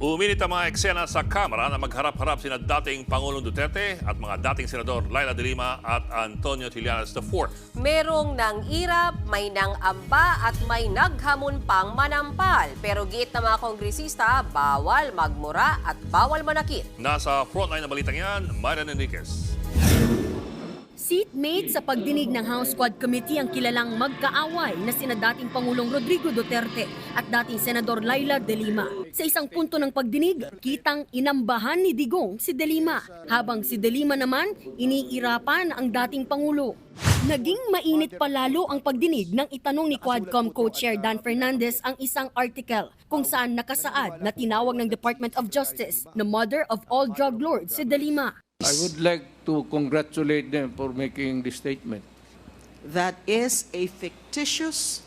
Uminit ang mga eksena sa Kamara na magharap-harap sina dating Pangulong Duterte at mga dating Senador Laila de Lima at Antonio Trillanes IV. Merong nang irap, may nang amba at may naghamon pang manampal. Pero giit na mga kongresista, bawal magmura at bawal manakit. Nasa frontline na balitang yan, Marian Enriquez. Seatmate sa pagdinig ng House Quad Committee ang kilalang magkaaway na sina dating Pangulong Rodrigo Duterte at dating Senador Laila de Lima. Sa isang punto ng pagdinig, kitang inambahan ni Digong si de Lima, habang si de Lima naman iniirapan ang dating Pangulo. Naging mainit pa lalo ang pagdinig nang itanong ni Quadcom Co-Chair Dan Fernandez ang isang article kung saan nakasaad na tinawag ng Department of Justice na mother of all drug lords si de Lima. I would like to congratulate them for making this statement. That is a fictitious,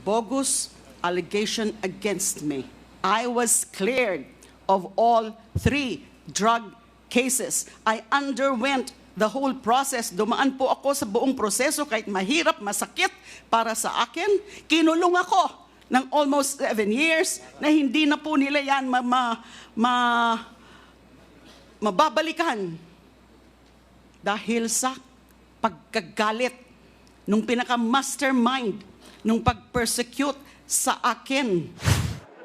bogus allegation against me. I was cleared of all 3 drug cases. I underwent the whole process. Dumaan po ako sa buong proseso kahit mahirap, masakit para sa akin. Kinulong ako ng almost 7 years na hindi na po nila yan mababalikan dahil sa pagkagalit nung pinaka-mastermind nung pag-persecute sa akin.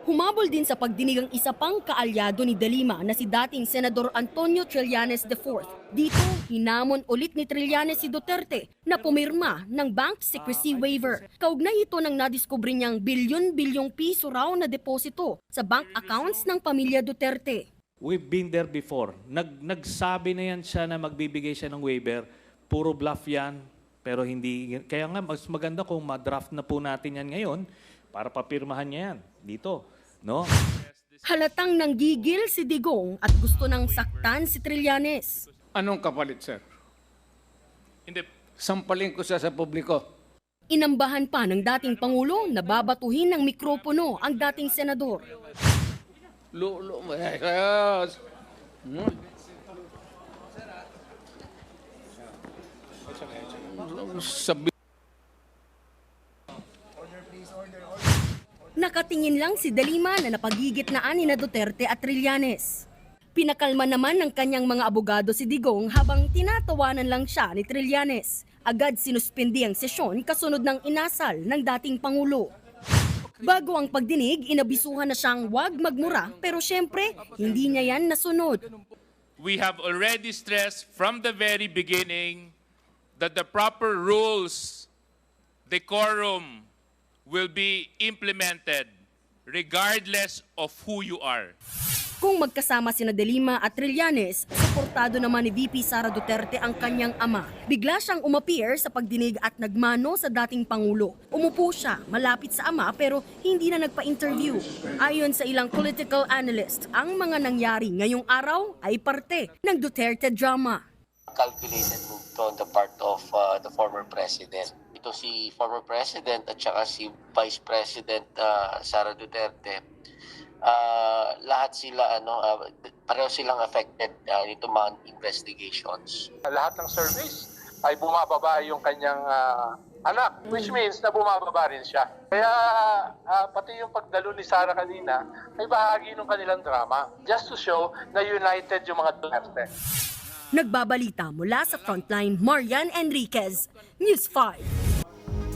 Humabol din sa pagdinig ang isa pang kaalyado ni de Lima na si dating Senador Antonio Trillanes IV. Dito, hinamon ulit ni Trillanes si Duterte na pumirma ng bank secrecy waiver. Kaugnay ito nang nadiskubre niyang bilyon-bilyong piso raw na deposito sa bank accounts ng pamilya Duterte. We've been there before. Nagsabi na yan siya na magbibigay siya ng waiver. Puro bluff yan, pero hindi. Kaya nga, mas maganda kung ma-draft na po natin yan ngayon para papirmahan niya yan dito. No? Halatang nanggigil si Digong at gusto nang saktan si Trillanes. Anong kapalit, sir? Hindi. Sampalin ko siya sa publiko. Inambahan pa ng dating Pangulo na babatuhin ng mikropono ang dating senador. Sabi Nakatingin lang si de Lima na napagigitnaan ni Duterte at Trillanes. Pinakalma naman ng kanyang mga abogado si Digong habang tinatawanan lang siya ni Trillanes. Agad sinuspindi ang sesyon kasunod ng inasal ng dating Pangulo. Bago ang pagdinig, inabisuhan na siyang huwag magmura pero syempre, hindi niya yan nasunod. We have already stressed from the very beginning that the proper rules, decorum, will be implemented regardless of who you are. Kung magkasama sina de Lima at Trillanes, suportado naman ni VP Sara Duterte ang kanyang ama. Bigla siyang umappear sa pagdinig at nagmano sa dating Pangulo. Umupo siya malapit sa ama pero hindi na nagpa-interview. Ayon sa ilang political analyst, ang mga nangyari ngayong araw ay parte ng Duterte drama. Calculated move to on the part of the former president. Ito si former president at saka si Vice President Sara Duterte. Lahat sila pareho silang affected nito mga investigations. Lahat ng surveys ay bumababa yung kanyang anak, which means na bumababa rin siya. Kaya pati yung pagdalo ni Sara kanina ay bahagi ng kanilang drama just to show na united yung mga Duterte. Nagbabalita mula sa Frontline, Marian Enriquez, News 5.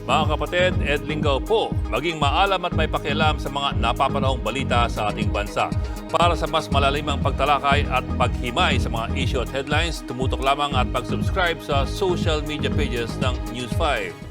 Mga kapatid, Ed Lingaw po, maging maalam at may pakialam sa mga napapanahong balita sa ating bansa. Para sa mas malalimang pagtalakay at paghimay sa mga issue at headlines, tumutok lamang at pag-subscribe sa social media pages ng News 5.